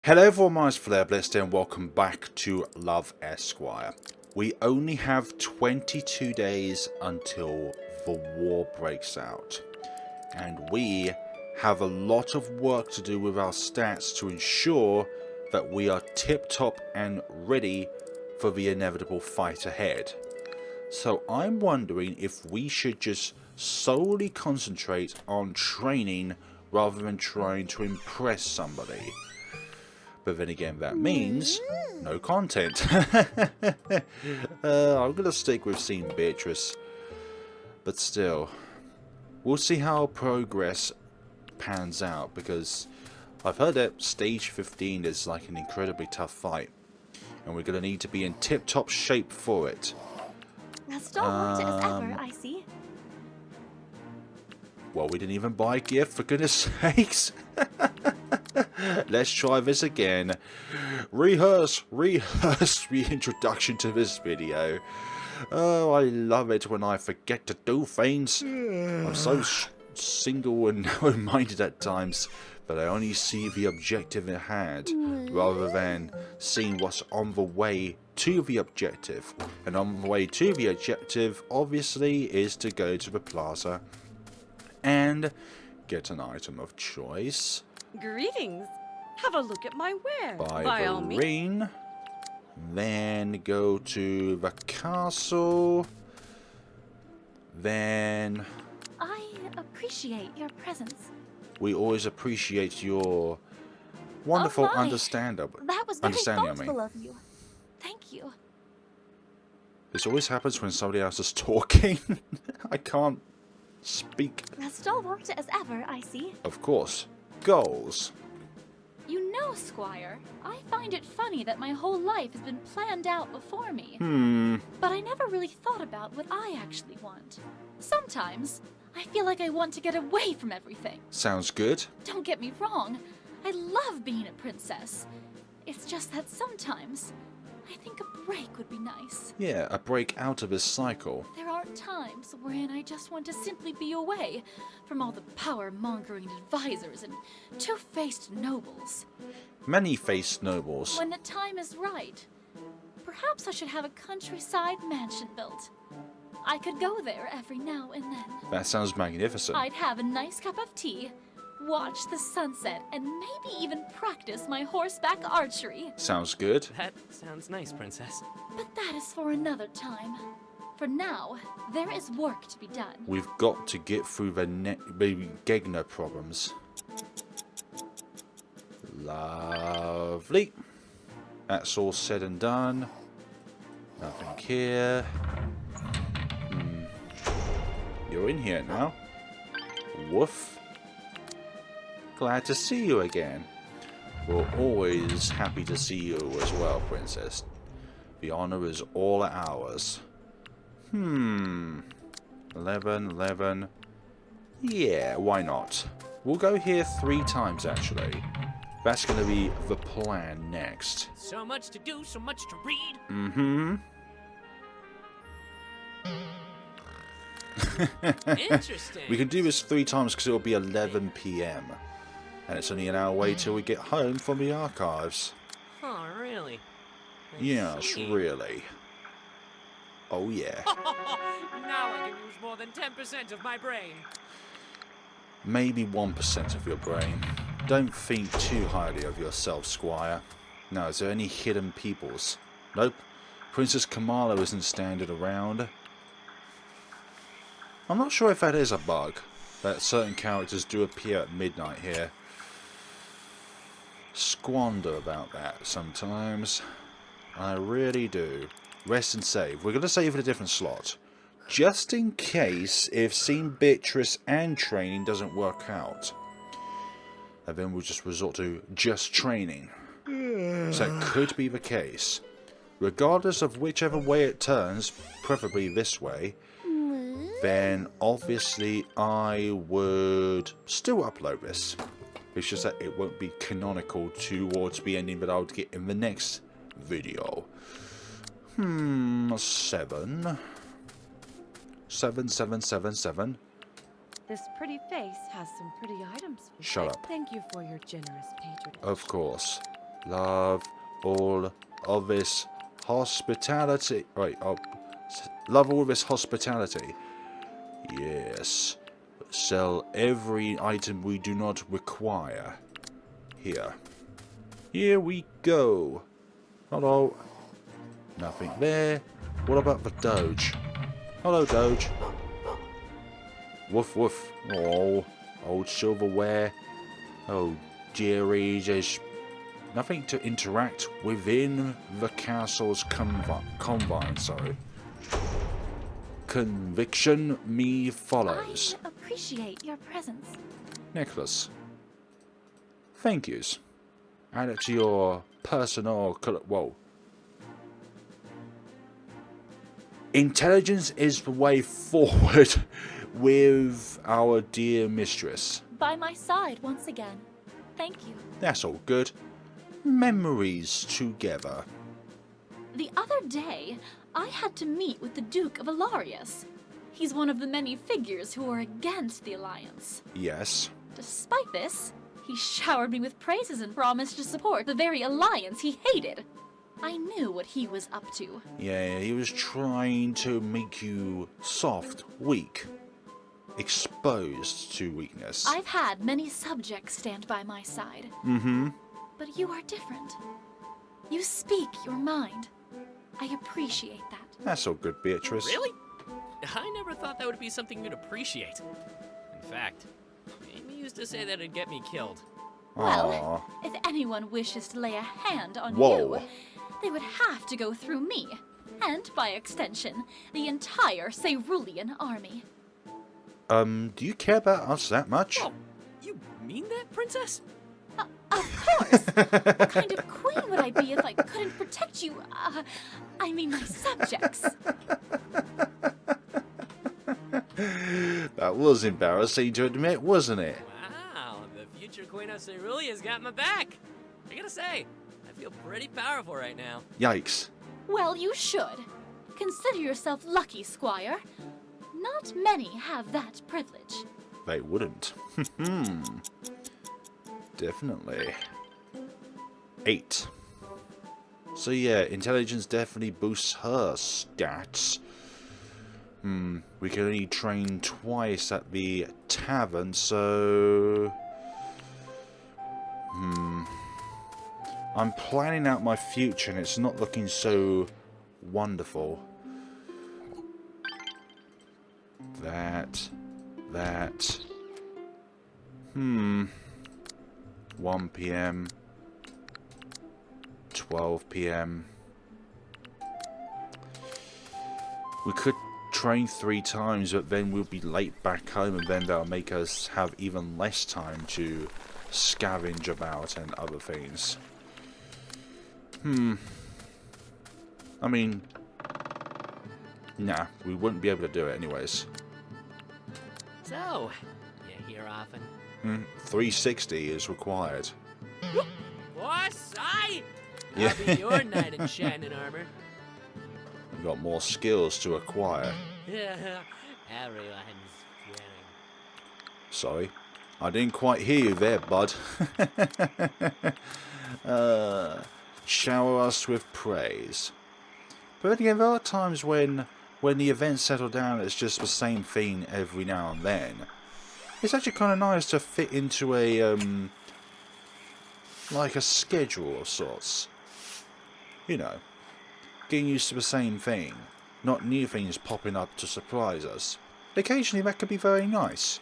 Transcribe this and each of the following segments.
Hello everyone, my name is FlareBlitzed and welcome back to Love Esquire. We only have 22 days until the war breaks out, and we have a lot of work to do with our stats to ensure that we are tip-top and ready for the inevitable fight ahead. So I'm wondering if we should just solely concentrate on training rather than trying to impress somebody. But then again, that means no content. I'm going to stick with seeing Beatrice. But still, we'll see how progress pans out, because I've heard that stage 15 is like an incredibly tough fight. And we're going to need to be in tip-top shape for it. As stalwart as ever, I see. Well, we didn't even buy a gift, for goodness sakes. Let's try this again. Rehearse the introduction to this video. Oh, I love it when I forget to do things. I'm so single and narrow-minded at times that I only see the objective at hand rather than seeing what's on the way to the objective. And on the way to the objective, obviously, is to go to the plaza and get an item of choice. Greetings. Have a look at my wares. Buy the ring. Then go to the castle. Then I appreciate your presence. we always appreciate your wonderful Oh my. understanding. That was very I mean. thoughtful of you. Thank you. This always happens when somebody else is talking. I can't speak. As stalwart as ever, I see. Of course. Goals. You know, Squire, I find it funny that my whole life has been planned out before me. But I never really thought about what I actually want. Sometimes, I feel like I want to get away from everything. Sounds good. Don't get me wrong. I love being a princess. It's just that sometimes, I think a break would be nice. Yeah, a break out of this cycle. There are times wherein I just want to simply be away from all the power-mongering advisors and two-faced nobles. Many-faced nobles. When the time is right, perhaps I should have a countryside mansion built. I could go there every now and then. That sounds magnificent. I'd have a nice cup of tea, watch the sunset, and maybe even practice my horseback archery. Sounds good. That sounds nice, Princess. But that is for another time. For now, there is work to be done. We've got to get through the Gegner problems. Lovely. That's all said and done. Nothing here. You're in here now. Woof. Glad to see you again. We're always happy to see you as well, Princess. The honor is all ours. 11. Yeah, why not? We'll go here 3 times, actually. That's going to be the plan next. So much to do, so much to read. Interesting. We can do this 3 times because it'll be 11 PM. And it's only an hour away till we get home from the archives. Oh, really? I Yes, see. really. Oh, yeah. Now I can use more than 10% of my brain. Maybe 1% of your brain. Don't think too highly of yourself, Squire. Now, is there any hidden peoples? Nope. Princess Kamala isn't standing around. I'm not sure if that is a bug, that certain characters do appear at midnight here. Squander about that sometimes. I really do. Rest and save. We're going to save in a different slot. Just in case if seeing Beatrice and training doesn't work out. And then we'll just resort to just training. So it could be the case. Regardless of whichever way it turns, preferably this way, then obviously I would still upload this. It's just that it won't be canonical towards the ending that I would get in the next video. 7. 7. This pretty face has some pretty items. Shut up. Thank you for your generous patronage. Of course. Love all of this hospitality. Right, love all of this hospitality. Yes. Sell every item we do not require. Here. Here we go. Hello. Nothing there. What about the Doge? Hello, Doge. Woof woof. Oh, old silverware. Oh, dearie, there's nothing to interact within the castle's confines. Sorry. Conviction me follows. I appreciate your presence. Necklace. Thank yous. Add it to your personal... Whoa. Intelligence is the way forward with our dear mistress. By my side once again. Thank you. That's all good. Memories together. The other day, I had to meet with the Duke of Alarius. He's one of the many figures who are against the Alliance. Yes. Despite this, he showered me with praises and promised to support the very alliance he hated. I knew what he was up to. Yeah, he was trying to make you soft, weak, exposed to weakness. I've had many subjects stand by my side. Mm-hmm. But you are different. You speak your mind. I appreciate that. That's all good, Beatrice. Really? I never thought that would be something you'd appreciate. In fact, Amy used to say that it'd get me killed. Well, if anyone wishes to lay a hand on Whoa. you, they would have to go through me. And, by extension, the entire Cerulean army. Do you care about us that much? Oh, you mean that, Princess? Of course! What kind of queen would I be if I couldn't protect you? I mean my subjects. That was embarrassing to admit, wasn't it? Wow, the future Queen of Cerulea's got my back. I gotta say, I feel pretty powerful right now. Yikes. Well, you should. Consider yourself lucky, Squire. Not many have that privilege. They wouldn't. Definitely. 8. So yeah, intelligence definitely boosts her stats. We can only train twice at the tavern, so... I'm planning out my future and it's not looking so wonderful. That... 1 PM, 12 PM. We could train 3 times, but then we'll be late back home, and then that'll make us have even less time to scavenge about and other things. I mean, nah, we wouldn't be able to do it anyways. So, you here often? 360 is required. Boss, I'll Yeah. be your knight in shining armor. We've got more skills to acquire. Everyone's kidding. Sorry, I didn't quite hear you there, bud. Shower us with praise. But then again, there are times when the events settle down, it's just the same thing every now and then. It's actually kind of nice to fit into a, like a schedule of sorts. You know, getting used to the same thing, not new things popping up to surprise us. Occasionally that could be very nice.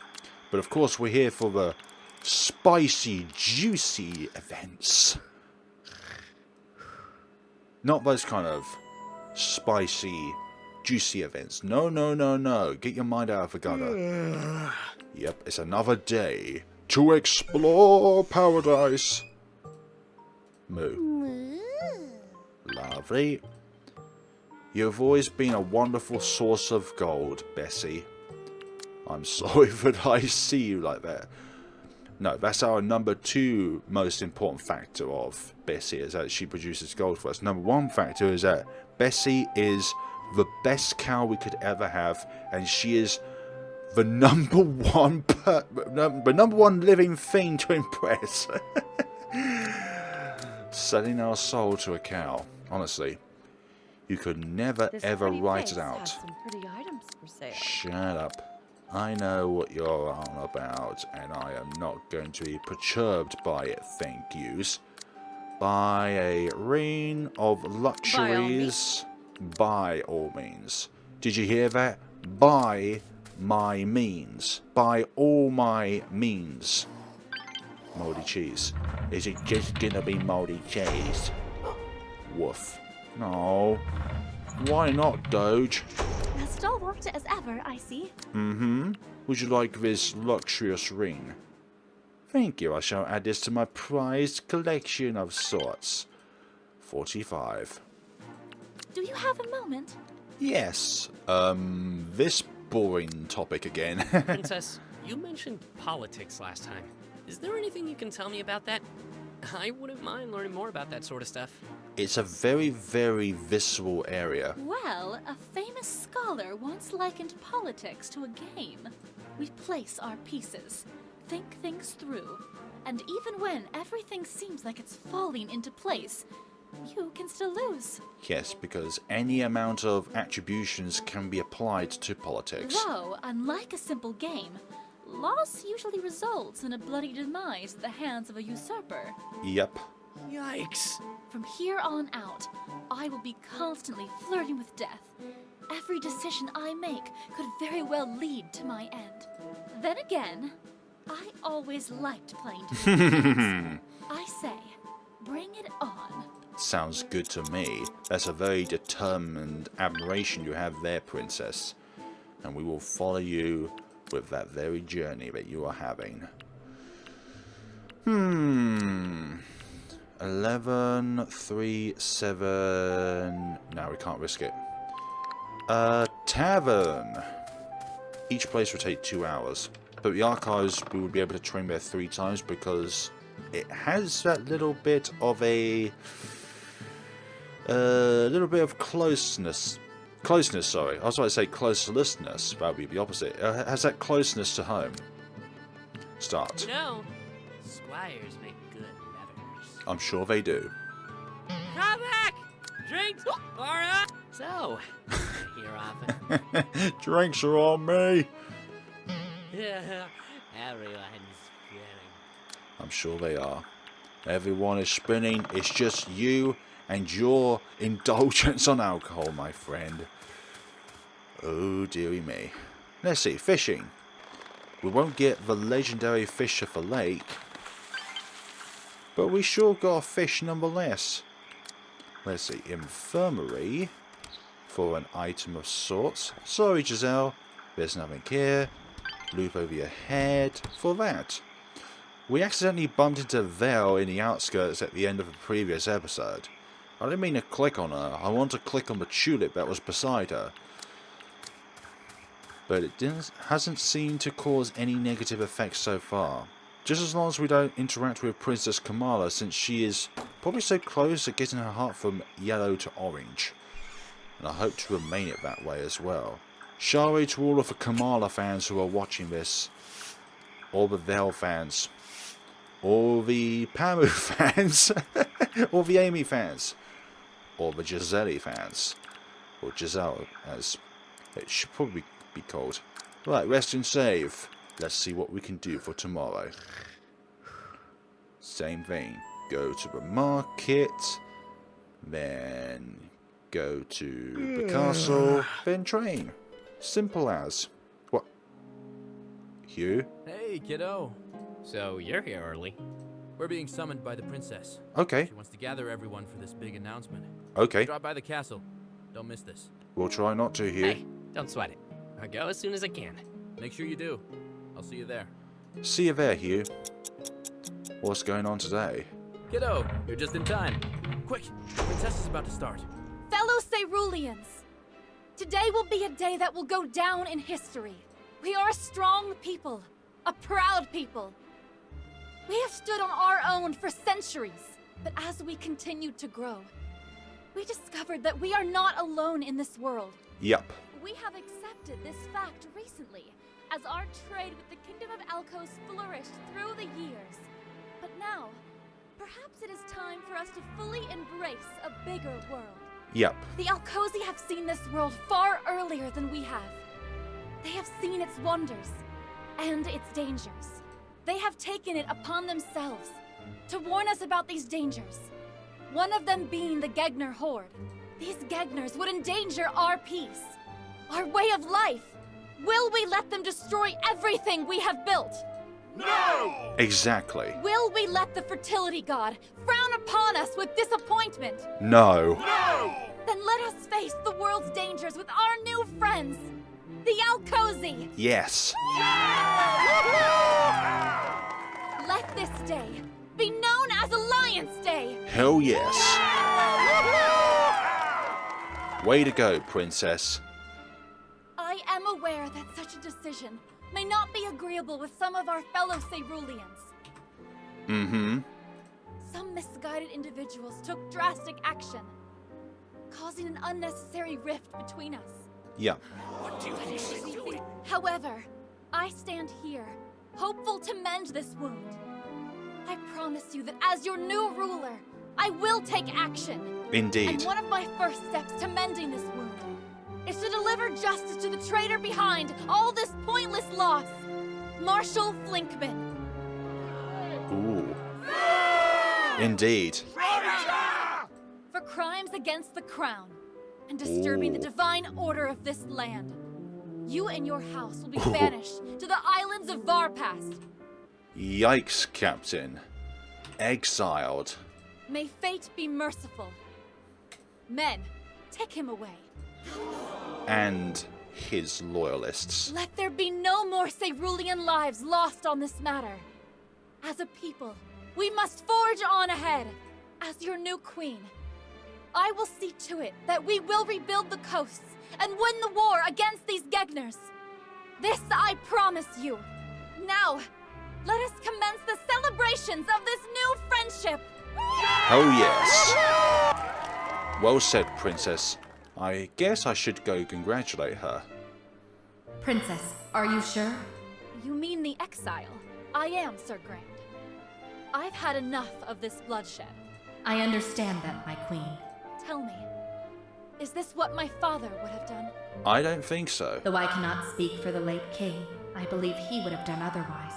But of course we're here for the spicy, juicy events. Not those kind of spicy, juicy events. No, no, no, no. Get your mind out of the gutter. Yep, it's another day to explore paradise. Moo. Lovely. You've always been a wonderful source of gold, Bessie. I'm sorry that I see you like that. No, that's our number 2 most important factor of Bessie, is that she produces gold for us. Number 1 factor is that Bessie is the best cow we could ever have, and she is the number one living thing to impress. Selling our soul to a cow. Honestly, you could never This ever pretty write place it out. has some pretty items for sale. Shut up. I know what you're on about, and I am not going to be perturbed by it, thank yous. By a reign of luxuries, by all means. Did you hear that? By my means. By all my means. Moldy cheese. Is it just gonna be moldy cheese? Woof. No. Why not, Doge? As stalwart as ever, I see. Mm-hmm. Would you like this luxurious ring? Thank you. I shall add this to my prized collection of sorts. 45. Do you have a moment? Yes. This boring topic again. Princess, you mentioned politics last time. Is there anything you can tell me about that? I wouldn't mind learning more about that sort of stuff. It's a very, very visceral area. Well, a famous scholar once likened politics to a game. We place our pieces, think things through, and even when everything seems like it's falling into place, you can still lose. Yes, because any amount of attributions can be applied to politics. Though, unlike a simple game, loss usually results in a bloody demise at the hands of a usurper. Yep. Yikes. From here on out, I will be constantly flirting with death. Every decision I make could very well lead to my end. Then again, I always liked playing to win. I say, bring it on. Sounds good to me. That's a very determined admiration you have there, Princess. And we will follow you with that very journey that you are having. 11, 3, 7... No, we can't risk it. Tavern. Each place will take 2 hours. But the archives, we will be able to train there 3 times because it has that little bit of a... little bit of closeness. Closeness, sorry. I was about to say closelessness. That would be the opposite. It has that closeness to home. Start. You know, squires make good leathers. I'm sure they do. Come back! Drinks are up! So, here often. Drinks are on me. Everyone's feeling. I'm sure they are. Everyone is spinning. It's just you and your indulgence on alcohol, my friend. Oh, dearie me. Let's see, fishing. We won't get the legendary fish of the lake, but we sure got a fish nonetheless. Let's see, infirmary for an item of sorts. Sorry, Giselle, there's nothing here. Loop over your head for that. We accidentally bumped into Vel in the outskirts at the end of the previous episode. I didn't mean to click on her. I want to click on the tulip that was beside her. But it hasn't seemed to cause any negative effects so far. Just as long as we don't interact with Princess Kamala, since she is probably so close to getting her heart from yellow to orange. And I hope to remain it that way as well. Sorry to all of the Kamala fans who are watching this. All the Vel fans. All the Pamu fans. All the Amy fans. Or the Giselle fans. Or Giselle, as it should probably be called. Right, rest and save. Let's see what we can do for tomorrow. Same thing. Go to the market. Then go to the castle. Then train. Simple as. What? Hugh? Hey, kiddo. So, you're here early. We're being summoned by the princess. Okay. She wants to gather everyone for this big announcement. Okay. Drop by the castle. Don't miss this. We'll try not to, Hugh. Hey, don't sweat it. I'll go as soon as I can. Make sure you do. I'll see you there. See you there, Hugh. What's going on today? Kiddo, you're just in time. Quick, the princess is about to start. Fellow Ceruleans, today will be a day that will go down in history. We are a strong people, a proud people. We have stood on our own for centuries, but as we continued to grow, we discovered that we are not alone in this world. Yup. We have accepted this fact recently, as our trade with the Kingdom of Alkos flourished through the years. But now, Perhaps it is time for us to fully embrace a bigger world. Yep. The Alcosi have seen this world far earlier than we have. They have seen its wonders and its dangers. They have taken it upon themselves to warn us about these dangers. One of them being the Gegner horde. These Gegners would endanger our peace, our way of life. Will we let them destroy everything we have built? No! Exactly. Will we let the fertility god frown upon us with disappointment? No. No! Then let us face the world's dangers with our new friends, the Alcosi. Yes. Let this day be known as Alliance Day. Hell yes. Way to go, princess. I am aware that such a decision may not be agreeable with some of our fellow Ceruleans. Mm-hmm. Some misguided individuals took drastic action, causing an unnecessary rift between us. Yeah. What do you think she's doing? However, I stand here, hopeful to mend this wound. I promise you that as your new ruler, I will take action. Indeed. And one of my first steps to mending this wound is to deliver justice to the traitor behind all this pointless loss, Marshal Flinkman. Ooh. Indeed. For crimes against the crown and disturbing the divine order of this land. You and your house will be banished to the islands of Varpast. Yikes, Captain. Exiled. May fate be merciful. Men, take him away. And his loyalists. Let there be no more Cerulean lives lost on this matter. As a people, we must forge on ahead. As your new queen, I will see to it that we will rebuild the coasts and win the war against these Gegners. This I promise you. Now, let us commence the celebrations of this new friendship. Oh yes. Well said, princess. I guess I should go congratulate her. Princess, are you sure? You mean the exile? I am, Sir Grand. I've had enough of this bloodshed. I understand that, my queen. Tell me, is this what my father would have done? I don't think so. Though I cannot speak for the late king, I believe he would have done otherwise.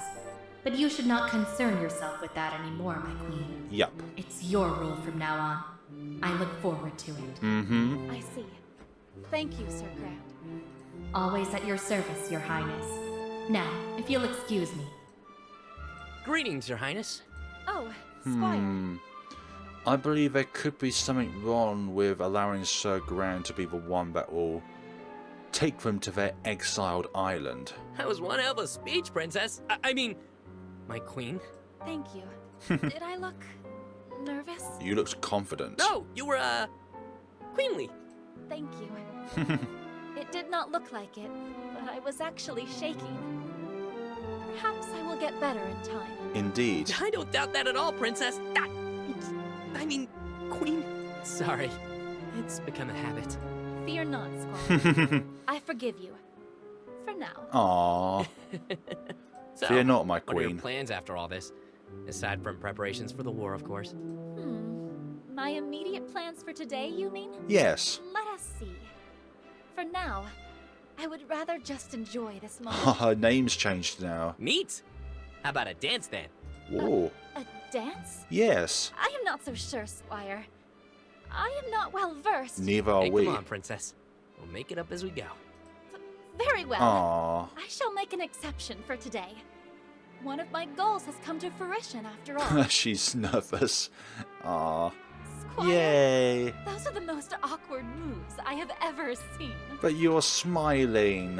But you should not concern yourself with that anymore, my queen. Yup. It's your rule from now on. I look forward to it. Mm-hmm. I see. Thank you, Sir Grand. Always at your service, your highness. Now, if you'll excuse me. Greetings, Your Highness. Oh, Squire. I believe there could be something wrong with allowing Sir Grand to be the one that will take them to their exiled island. That was one hell of a speech, Princess. I mean, my queen. Thank you. Did I look nervous? You looked confident. No, you were, queenly. Thank you. It did not look like it, but I was actually shaking. Perhaps I will get better in time. Indeed. I don't doubt that at all, Princess. I mean, Queen. Sorry. It's become a habit. Fear not, Squire. I forgive you. For now. Aww. So, Fear not, my what are your queen. plans after all this? Aside from preparations for the war, of course. My immediate plans for today, you mean? Yes. Let us see. For now, I would rather just enjoy this moment. Her name's changed now. Neat. How about a dance then? Whoa. A dance? Yes. I am not so sure, Squire. I am not well versed. Neither are Hey, we. come on, Princess. We'll make it up as we go. Very well. Aww. I shall make an exception for today. One of my goals has come to fruition after all. She's nervous. Aww. Squire, Yay. those are the most awkward moves I have ever seen. But you're smiling.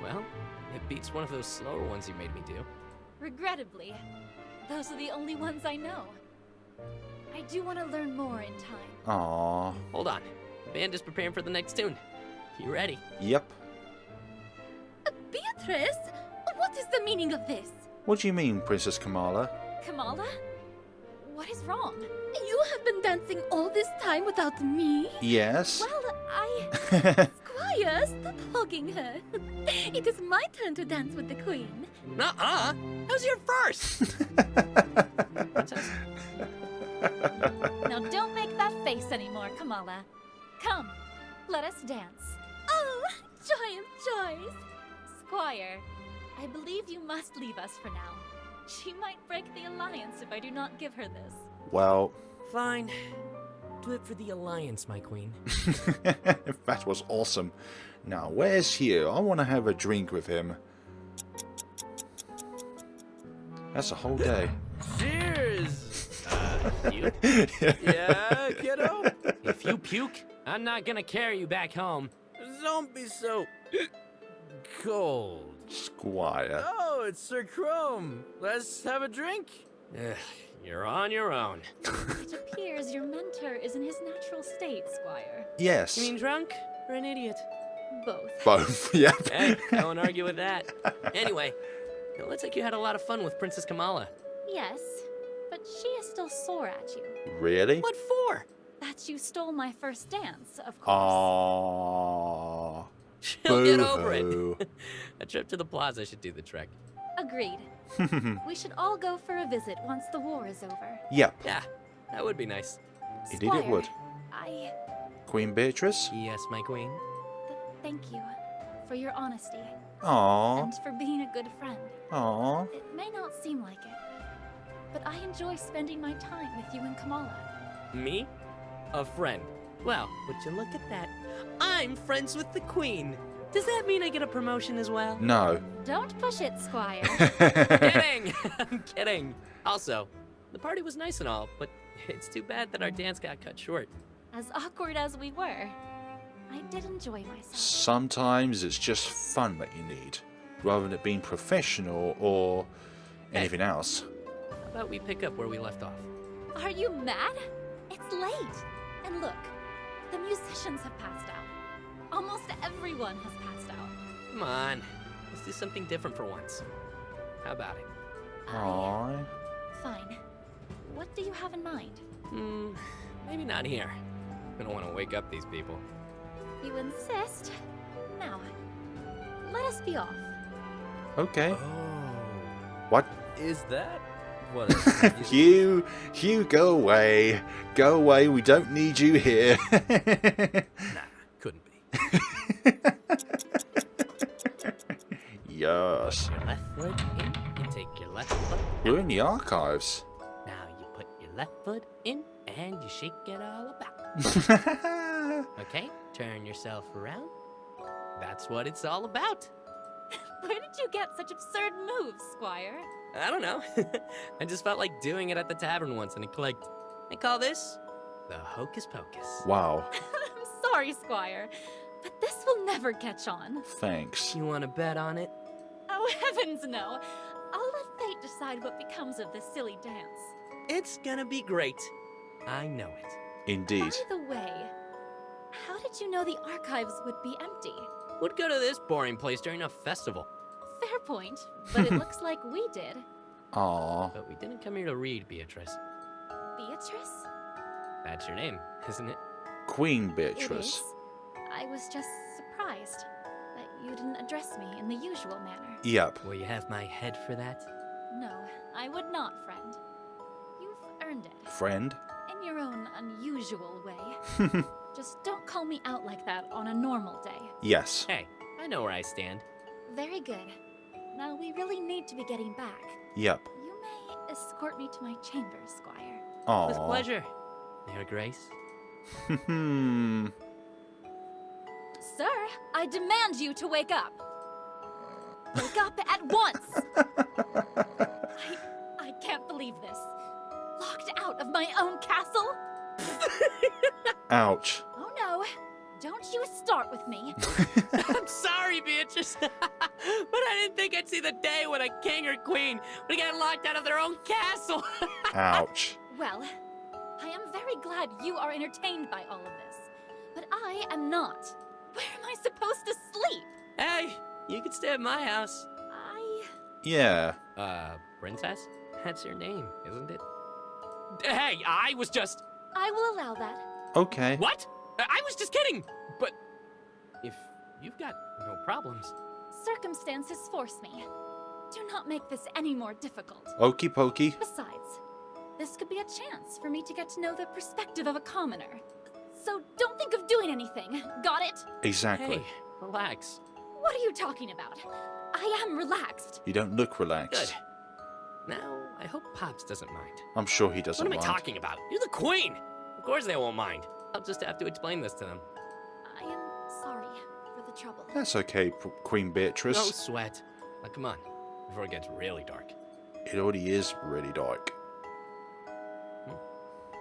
Well, it beats one of those slower ones you made me do. Regrettably, those are the only ones I know. I do want to learn more in time. Aww. Hold on. The band is preparing for the next tune. You ready? Yep. Beatrice, what is the meaning of this? What do you mean, Princess Kamala? Kamala? What is wrong? You have been dancing all this time without me? Yes. Well, I... Squire, stop hugging her. It is my turn to dance with the queen. Nuh-uh! How's your first? Princess? Now don't make that face anymore, Kamala. Come, let us dance. Oh, joy of joys! Squire, I believe you must leave us for now. She might break the alliance if I do not give her this. Well, Fine. Do it for the Alliance, my queen. that was awesome. Now, where's Hugh? I want to have a drink with him. That's a whole day. Cheers! You? Yeah, kiddo? If you puke, I'm not gonna carry you back home. Don't be so cold. Squire. Oh, it's Sir Chrome. Let's have a drink. Ugh, you're on your own. It appears your mentor is in his natural state, Squire. Yes. You mean drunk or an idiot? Both. Both, yep. Hey, I won't argue with that. Anyway, it looks like you had a lot of fun with Princess Kamala. Yes, but she is still sore at you. Really? What for? That you stole my first dance, of course. Aww. She'll get over Boo-hoo. it. A trip to the plaza should do the trick. Agreed. We should all go for a visit once the war is over. Yep. Yeah, that would be nice. Indeed it would. I Queen Beatrice? Yes, my queen. thank you for your honesty Aww. and for being a good friend. Aww. It may not seem like it, but I enjoy spending my time with you and Kamala. Me? A friend. Well, would you look at that? I'm friends with the queen. Does that mean I get a promotion as well? No. Don't push it, Squire. Kidding! I'm kidding. Also, the party was nice and all, but it's too bad that our dance got cut short. As awkward as we were, I did enjoy myself. Sometimes it's just fun that you need, rather than it being professional or anything else. How about we pick up where we left off? Are you mad? It's late. And look, the musicians have passed out. Almost everyone has passed out. Come on, let's do something different for once. How about it? Aww. Fine. What do you have in mind? Maybe not here. I don't want to wake up these people. You insist. Now, let us be off. Okay. Oh. What? Is that what? Hugh, go away. Go away. We don't need you here. Nah, couldn't be. Yes. Your left foot in, you take your left foot We're out. in the archives. Now you put your left foot in and you shake it all about. Okay, turn yourself around. That's what it's all about. Where did you get such absurd moves, Squire? I don't know. I just felt like doing it at the tavern once and it clicked. I call this the Hocus Pocus. Wow. I'm sorry, Squire, but this will never catch on. Thanks. You want to bet on it? Oh, heavens no. I'll let fate decide what becomes of this silly dance. It's gonna be great. I know it. Indeed. By the way, how did you know the archives would be empty? Would go to this boring place during a festival. Fair point, but it looks like we did. Aww. But we didn't come here to read, Beatrice. Beatrice? That's your name, isn't it? Queen It Beatrice. is. I was just surprised that you didn't address me in the usual manner. Yep. Will you have my head for that? No, I would not, friend. You've earned it. Friend? In your own unusual way. Just don't call me out like that on a normal day. Yes. Hey, I know where I stand. Very good. Now we really need to be getting back. Yep. You may escort me to my chambers, Squire. Aww. With pleasure, Your Grace. Sir, I demand you to wake up. Wake up at once! I can't believe this. Locked out of my own castle? Ouch. Oh no, don't you start with me. I'm sorry, Beatrice, but I didn't think I'd see the day when a king or queen would get locked out of their own castle. Ouch. Well, I am very glad you are entertained by all of this, but I am not. Where am I supposed to sleep? Hey, you could stay at my house. Yeah. Princess? That's your name, isn't it? Hey, I was just... I will allow that. Okay. What? I was just kidding! But if you've got no problems... Circumstances force me. Do not make this any more difficult. Okie pokey. Besides, This could be a chance for me to get to know the perspective of a commoner. So don't think of doing anything. Got it? Exactly. Hey, relax. What are you talking about? I am relaxed. You don't look relaxed. Good. Now, I hope Pops doesn't mind. I'm sure he doesn't What am I mind. talking about? You're the queen! Of course they won't mind. I'll just have to explain this to them. I am sorry for the trouble. That's okay, Queen Beatrice. No sweat. Now come on, before it gets really dark. It already is really dark.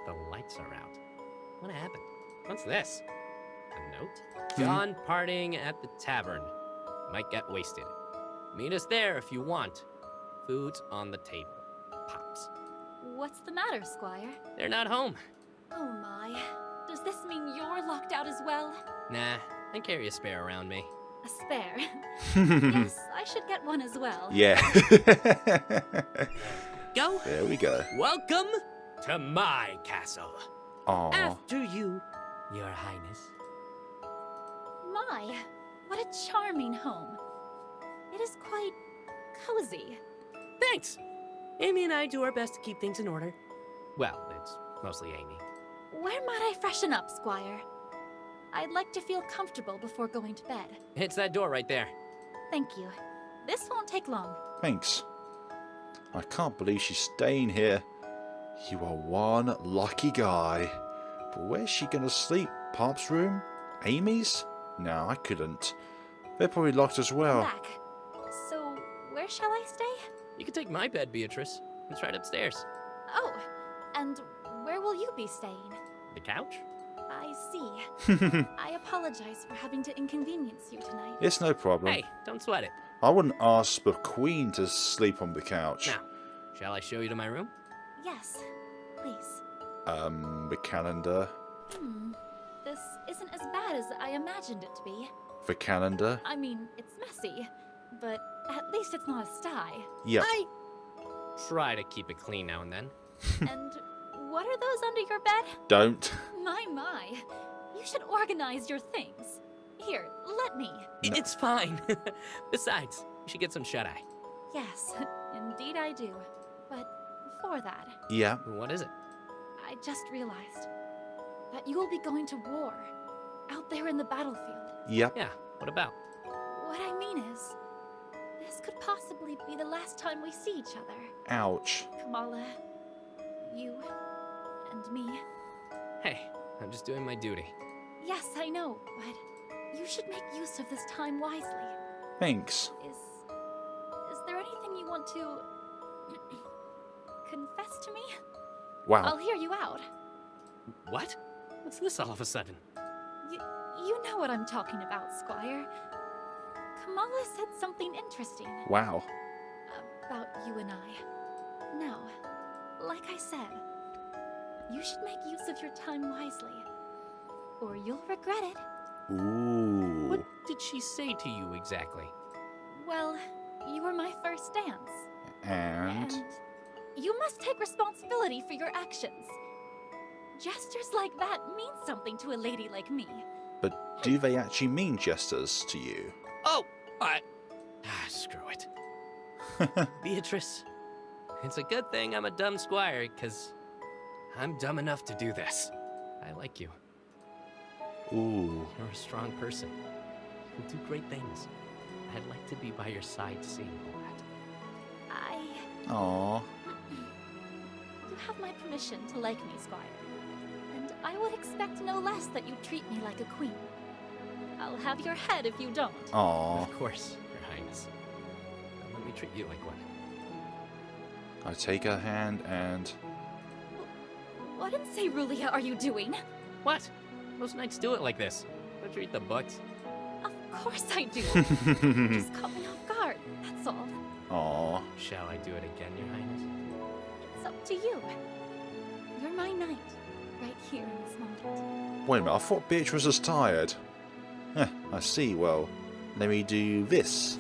The lights are out. What happened? What's this? A note? Gone partying at the tavern. Might get wasted. Meet us there if you want. Food's on the table. Pops. What's the matter, Squire? They're not home. Oh my. Does this mean you're locked out as well? Nah, I carry a spare around me. A spare? Yes, I should get one as well. Yeah. Go. There we go. Welcome to my castle. Aww. After you, Your Highness. My, what a charming home. It is quite cozy. Thanks. Amy and I do our best to keep things in order. Well, it's mostly Amy. Where might I freshen up, Squire? I'd like to feel comfortable before going to bed. It's that door right there. Thank you. This won't take long. Thanks. I can't believe she's staying here. You are one lucky guy. But where's she gonna sleep? Pop's room? Amy's? No, I couldn't. They're probably locked as well. Back. So, where shall I stay? You can take my bed, Beatrice. It's right upstairs. Oh, and where will you be staying? The couch? I see. I apologize for having to inconvenience you tonight. It's no problem. Hey, don't sweat it. I wouldn't ask the Queen to sleep on the couch. Now, shall I show you to my room? Yes, please. The calendar. This isn't as bad as I imagined it to be. The calendar. I mean, it's messy, but at least it's not a sty. Yep. I try to keep it clean now and then. And what are those under your bed? Don't. My. You should organize your things. Here, let me. It's fine. Besides, you should get some shut-eye. Yes, indeed I do. But before that, Yeah. What is it? I just realized that you will be going to war out there in the battlefield. Yep. Yeah, what about? What I mean is, this could possibly be the last time we see each other. Ouch. Kamala, you, and me. Hey, I'm just doing my duty. Yes, I know, but you should make use of this time wisely. Thanks. Is there anything you want to confess to me? Wow. I'll hear you out. What? What's this all of a sudden? You know what I'm talking about, Squire. Kamala said something interesting Wow. about you and I. Now, like I said, you should make use of your time wisely, or you'll regret it. Ooh. What did she say to you exactly? Well, you were my first dance. And? You must take responsibility for your actions. Gestures like that mean something to a lady like me. But do they actually mean gestures to you? Oh, screw it. Beatrice, it's a good thing I'm a dumb squire, because I'm dumb enough to do this. I like you. Ooh. You're a strong person. You do great things. I'd like to be by your side seeing all that. Aww. You have my permission to like me, Squire. And I would expect no less that you treat me like a queen. I'll have your head if you don't. Aww. Of course, Your Highness. Now let me treat you like one. I take her hand and... What in Cerulean are you doing? What? Most knights do it like this. Don't you read the books? Of course I do. Just caught me off guard, that's all. Aww. Shall I do it again, Your Highness? It's up to you. You're my knight, right here in this moment. Wait a minute, I thought Beatrice was tired. Huh, I see. Well, let me do this.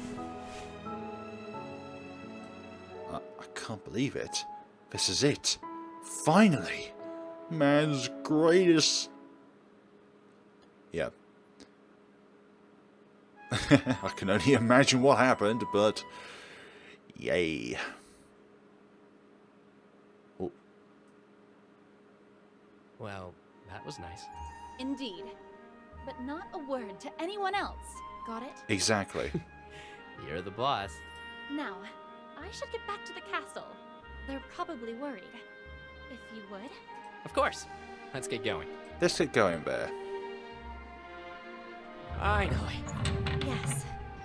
I can't believe it. This is it. Finally. Man's greatest... Yeah. I can only imagine what happened, but... Yay. Oh. Well, that was nice. Indeed. But not a word to anyone else. Got it? Exactly. You're the boss. Now, I should get back to the castle. They're probably worried. If you would. Of course. Let's get going. Let's get going, Bear. Finally. Yes.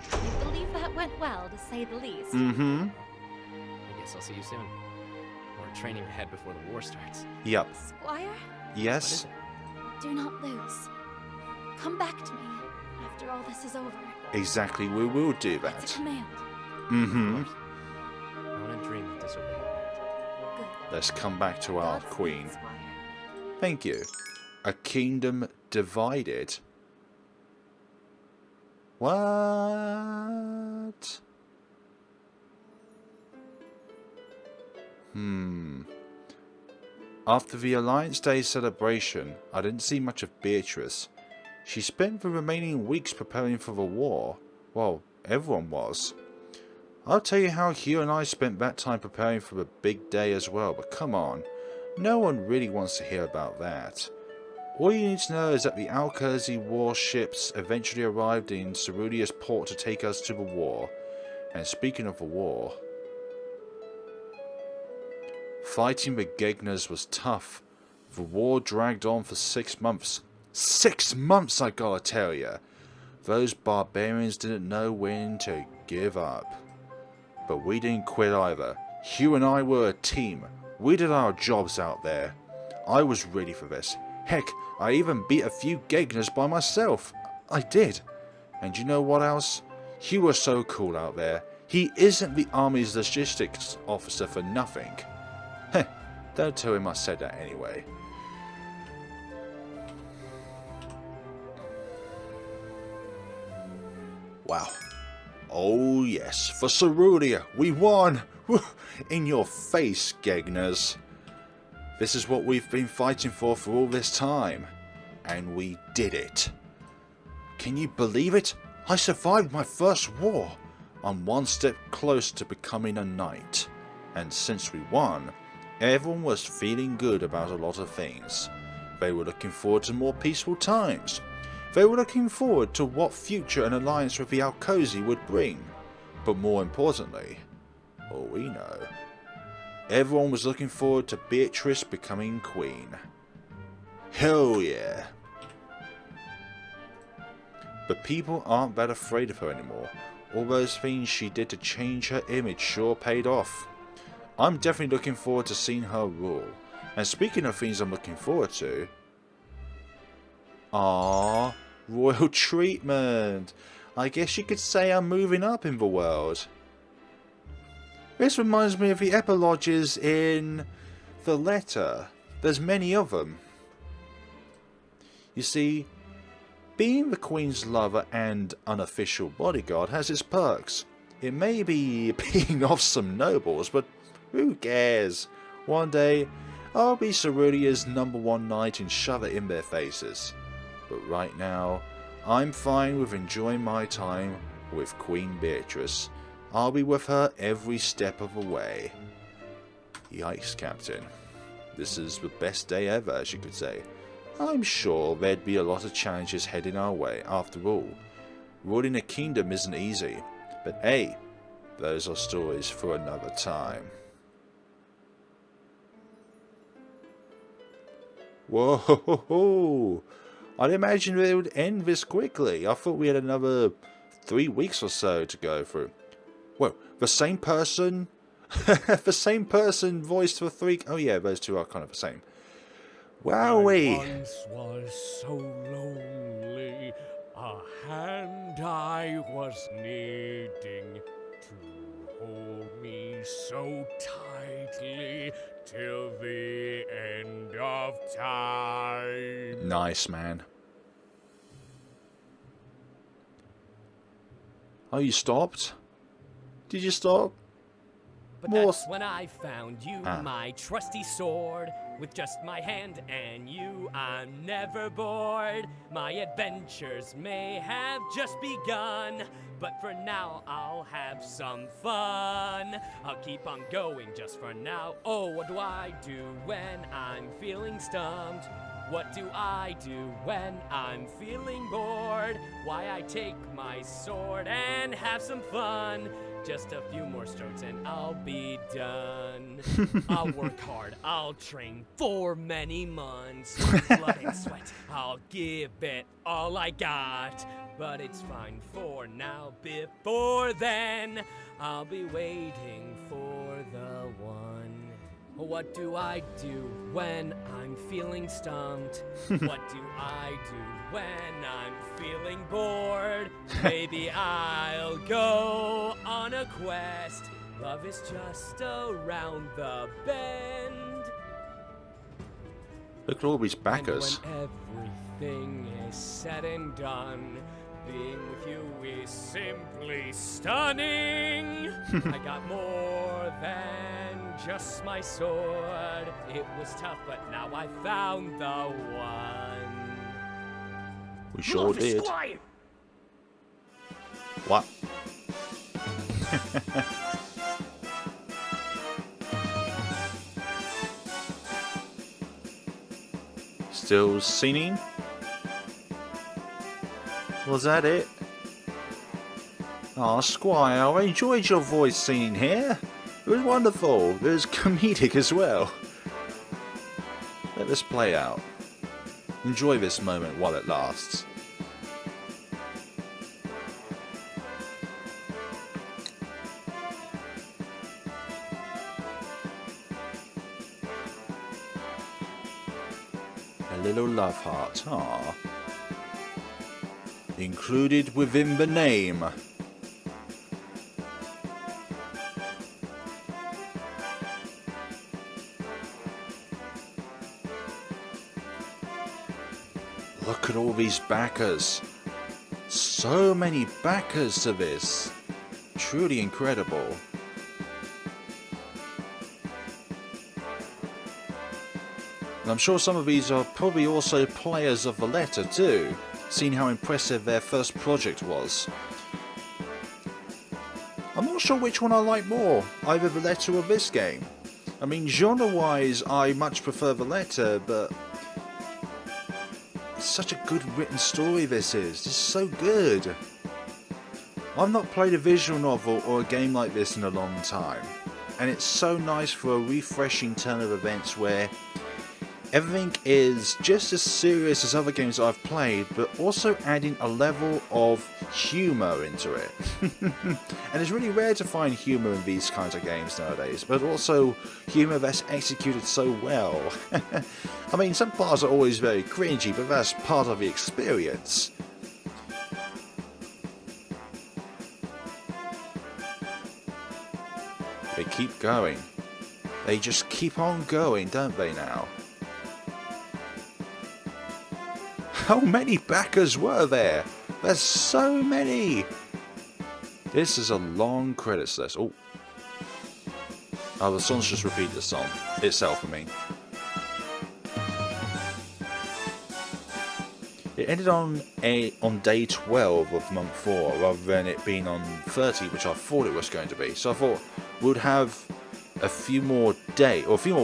I believe that went well, to say the least. Mm-hmm. I guess I'll see you soon. We're training ahead before the war starts. Yep. Squire, What Yes. is it? do not lose. Come back to me after all this is over. Exactly. We will do It's that. a command. Mm-hmm. Of course. I want to dream of disobeying. Good. Let's come back to our Godspeed, queen. Squire. Thank you. A kingdom divided. What? After the Alliance Day celebration, I didn't see much of Beatrice. She spent the remaining weeks preparing for the war. Well, everyone was. I'll tell you how Hugh and I spent that time preparing for the big day as well, but come on. No one really wants to hear about that. All you need to know is that the Alkerzi warships eventually arrived in Cerulea's port to take us to the war. And speaking of the war, fighting the Gegners was tough. The war dragged on for 6 months. 6 months, I gotta tell ya! Those barbarians didn't know when to give up. But we didn't quit either. Hugh and I were a team. We did our jobs out there. I was ready for this. Heck, I even beat a few Gegners by myself. I did. And you know what else? Hugh was so cool out there. He isn't the army's logistics officer for nothing. Heh, don't tell him I said that anyway. Wow. Oh yes, for Cerulea, we won! Woo. In your face, Gegners. This is what we've been fighting for all this time. And we did it. Can you believe it? I survived my first war. I'm one step close to becoming a knight. And since we won, everyone was feeling good about a lot of things. They were looking forward to more peaceful times. They were looking forward to what future an alliance with the Alkerzi would bring. But more importantly, all we know, everyone was looking forward to Beatrice becoming queen. Hell yeah! But people aren't that afraid of her anymore. All those things she did to change her image sure paid off. I'm definitely looking forward to seeing her rule. And speaking of things I'm looking forward to... Aww, royal treatment. I guess you could say I'm moving up in the world. This reminds me of the epilogues in the letter. There's many of them. You see, being the Queen's lover and unofficial bodyguard has its perks. It may be peeing off some nobles, but who cares? One day, I'll be Cerulea's #1 knight and shove it in their faces. But right now, I'm fine with enjoying my time with Queen Beatrice. I'll be with her every step of the way. Yikes, Captain. This is the best day ever, as you could say. I'm sure there'd be a lot of challenges heading our way, after all. Ruling a kingdom isn't easy. But hey, those are stories for another time. Whoa! I'd imagine it would end this quickly. I thought we had another 3 weeks or so to go through. Whoa, the same person? The same person voiced for 3... Oh yeah, those two are kind of the same. Wowee! I once was so lonely, a hand I was needing to hold me so tightly till the end of time. Nice, man. Oh, you stopped? Did you stop? But More that's when I found you, my trusty sword. With just my hand and you, I'm never bored. My adventures may have just begun, but for now I'll have some fun. I'll keep on going just for now. Oh, what do I do when I'm feeling stumped? What do I do when I'm feeling bored? Why, I take my sword and have some fun. Just a few more strokes and I'll be done. I'll work hard, I'll train for many months. Blood and sweat, I'll give it all I got. But it's fine for now, before then, I'll be waiting for the one. What do I do when I'm feeling stumped? What do I do when I'm feeling bored? Maybe I'll go on a quest. Love is just around the bend. Look at all these backers. And when everything is said and done, being with you is simply stunning. I got more than just my sword. It was tough, but now I found the one. We sure did. Esquire! What? Still singing? Was that it? Ah, Squire, I enjoyed your voice singing here. It was wonderful. It was comedic as well. Let this play out. Enjoy this moment while it lasts. A little love heart. Ah. Included within the name. Look at all these backers. So many backers to this. Truly incredible. And I'm sure some of these are probably also players of the letter too, seeing how impressive their first project was. I'm not sure which one I like more, either the letter or this game. I mean, genre-wise, I much prefer the letter, but it's such a good written story this is. It's so good. I've not played a visual novel or a game like this in a long time, and it's so nice for a refreshing turn of events where everything is just as serious as other games I've played, but also adding a level of humour into it. And it's really rare to find humour in these kinds of games nowadays, but also humour that's executed so well. I mean, some parts are always very cringy, but that's part of the experience. They keep going. They just keep on going, don't they now? How many backers were there? There's so many! This is a long credits list. Oh, the song's just repeated the song itself, I mean. It ended on day 12 of month 4, rather than it being on 30, which I thought it was going to be. So I thought we'd have a few more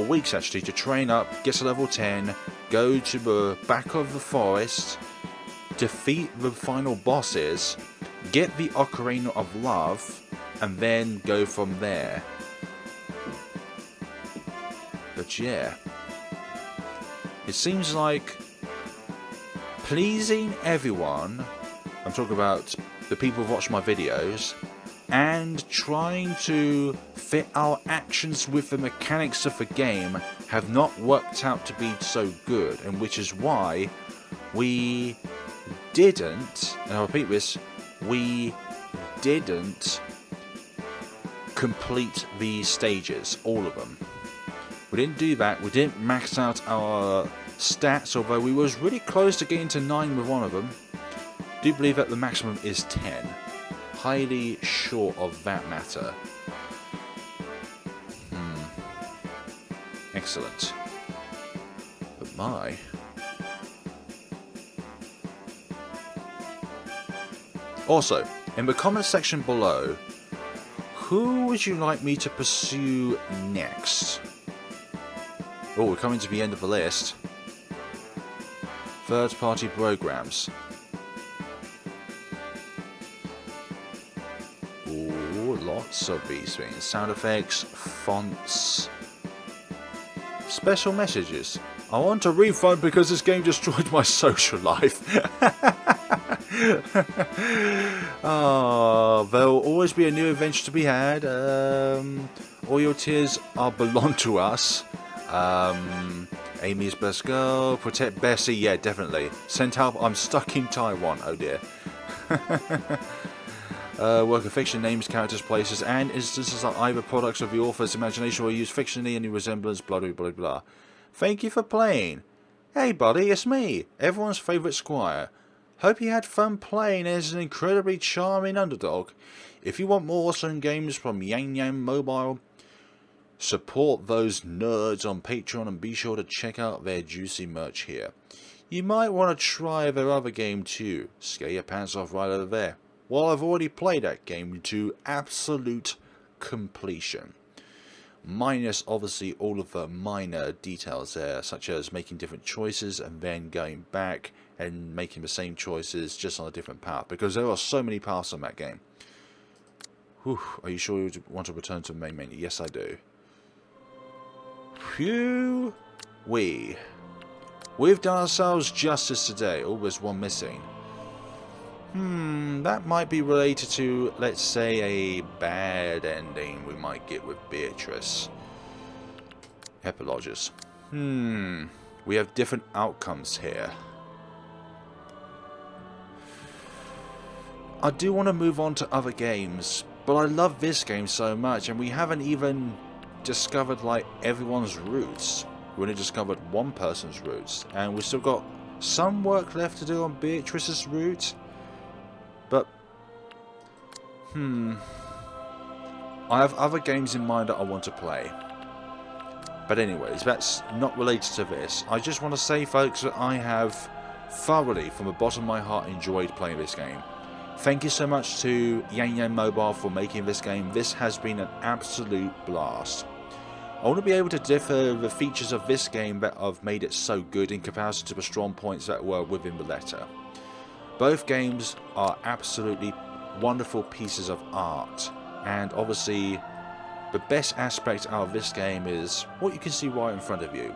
weeks actually, to train up, get to level 10, go to the back of the forest, defeat the final bosses, get the Ocarina of Love, and then go from there. But yeah, it seems like pleasing everyone, I'm talking about the people who watch my videos, and trying to fit our actions with the mechanics of the game have not worked out to be so good, and which is why we didn't, and I'll repeat this, we didn't complete these stages, all of them. We didn't do that, we didn't max out our stats, although we was really close to getting to 9 with one of them. I do believe that the maximum is 10. Highly short of that matter. Excellent. But my... Also, in the comment section below, who would you like me to pursue next? Oh, we're coming to the end of the list. Third-party programs. Ooh, lots of these things. Sound effects, fonts, special messages. I want a refund because this game destroyed my social life. Oh, there'll always be a new adventure to be had. All your tears are belong to us. Amy's best girl. Protect Bessie. Yeah, definitely. Send help. I'm stuck in Taiwan. Oh dear. Work of fiction, names, characters, places, and instances are either products of the author's imagination or used fictionally, any resemblance, blah blah blah blah. Thank you for playing. Hey buddy, it's me, everyone's favourite squire. Hope you had fun playing as an incredibly charming underdog. If you want more awesome games from Yangyang Mobile, support those nerds on Patreon and be sure to check out their juicy merch here. You might want to try their other game too. Scare your pants off right over there. Well, I've already played that game to absolute completion. Minus, obviously, all of the minor details there, such as making different choices and then going back and making the same choices just on a different path. Because there are so many paths on that game. Whew, are you sure you want to return to the main menu? Yes, I do. Phew! We've done ourselves justice today. Oh, there's one missing. That might be related to, let's say, a bad ending we might get with Beatrice. Epilogues. We have different outcomes here. I do want to move on to other games, but I love this game so much, and we haven't even discovered, like, everyone's roots. We only discovered one person's roots, and we've still got some work left to do on Beatrice's route. But, I have other games in mind that I want to play. But anyways, that's not related to this. I just want to say, folks, that I have thoroughly, from the bottom of my heart, enjoyed playing this game. Thank you so much to Yangyang Mobile for making this game. This has been an absolute blast. I want to be able to differ the features of this game that have made it so good in comparison to the strong points that were within the letter. Both games are absolutely wonderful pieces of art, and obviously the best aspect out of this game is what you can see right in front of you.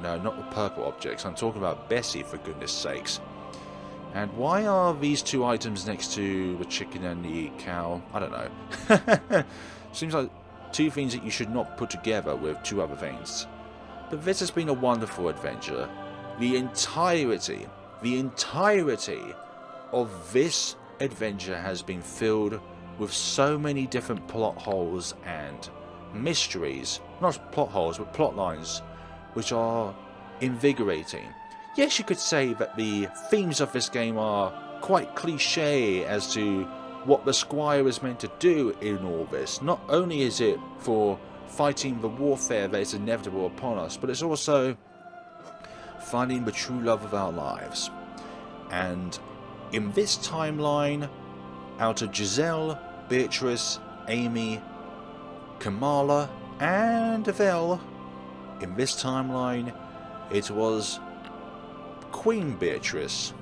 No, not the purple objects, I'm talking about Bessie, for goodness sakes. And why are these two items next to the chicken and the cow? I don't know. Seems like two things that you should not put together with two other things. But this has been a wonderful adventure. The entirety of this adventure has been filled with so many different plot holes and mysteries, not plot holes but plot lines, which are invigorating. Yes, you could say that the themes of this game are quite cliche as to what the squire is meant to do in all this. Not only is it for fighting the warfare that is inevitable upon us, but it's also finding the true love of our lives. And in this timeline, out of Giselle, Beatrice, Amy, Kamala, and Vel, in this timeline, it was Queen Beatrice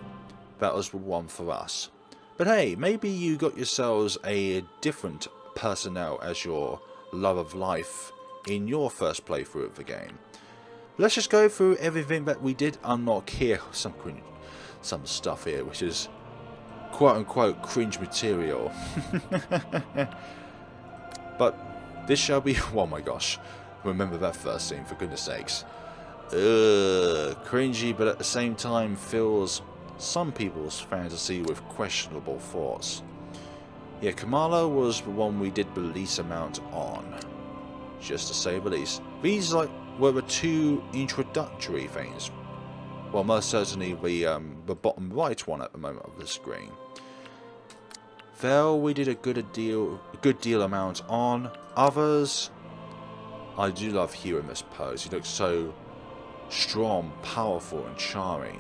that was the one for us. But hey, maybe you got yourselves a different personnel as your love of life in your first playthrough of the game. Let's just go through everything that we did unlock here. Some stuff here which is quote-unquote cringe material. But this shall be... oh my gosh. Remember that first scene, for goodness sakes. Cringy, but at the same time fills some people's fantasy with questionable thoughts. Yeah, Kamala was the one we did the least amount on, just to say the least. These were the two introductory things. Well, most certainly the bottom right one at the moment of the screen. Vel, we did a good deal amount on. Others, I do love hearing this pose. He looks so strong, powerful, and charming.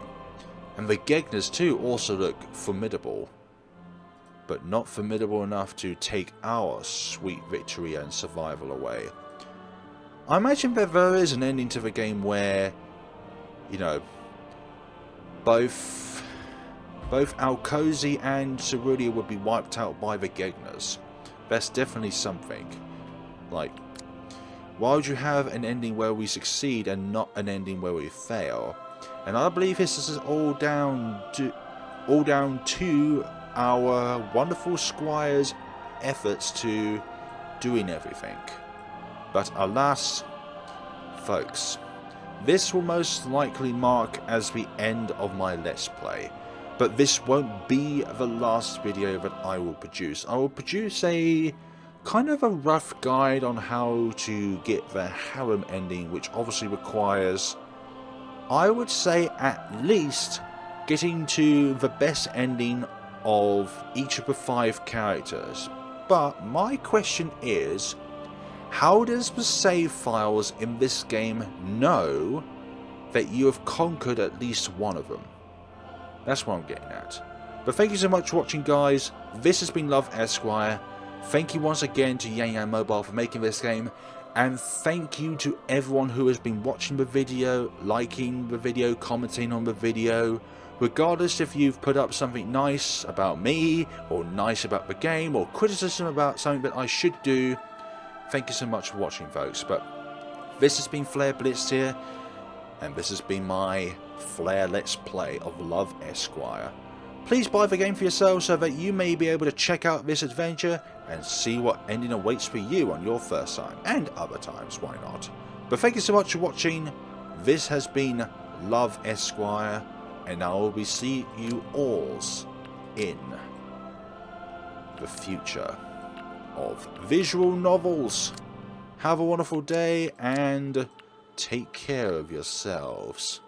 And the Gegners too also look formidable, but not formidable enough to take our sweet victory and survival away. I imagine that there is an ending to the game where, you know, both Alcozy and Cerulean would be wiped out by the Gegners. That's definitely something. Like, why would you have an ending where we succeed and not an ending where we fail? And I believe this is all down to our wonderful squire's efforts to doing everything. But alas, folks, this will most likely mark as the end of my Let's Play. But this won't be the last video that I will produce. I will produce a kind of a rough guide on how to get the harem ending, which obviously requires, I would say, at least getting to the best ending of each of the 5 characters. But my question is, how does the save files in this game know that you have conquered at least one of them? That's what I'm getting at. But thank you so much for watching, guys. This has been Love Esquire. Thank you once again to Yangyang Mobile for making this game. And thank you to everyone who has been watching the video, liking the video, commenting on the video. Regardless if you've put up something nice about me, or nice about the game, or criticism about something that I should do. Thank you so much for watching, folks. But this has been FlareBlitzed here. And this has been my Flare Let's Play of Love Esquire. Please buy the game for yourself so that you may be able to check out this adventure and see what ending awaits for you on your first time, and other times, why not. But thank you so much for watching. This has been Love Esquire, and I will be seeing you alls in the future of visual novels. Have a wonderful day and take care of yourselves.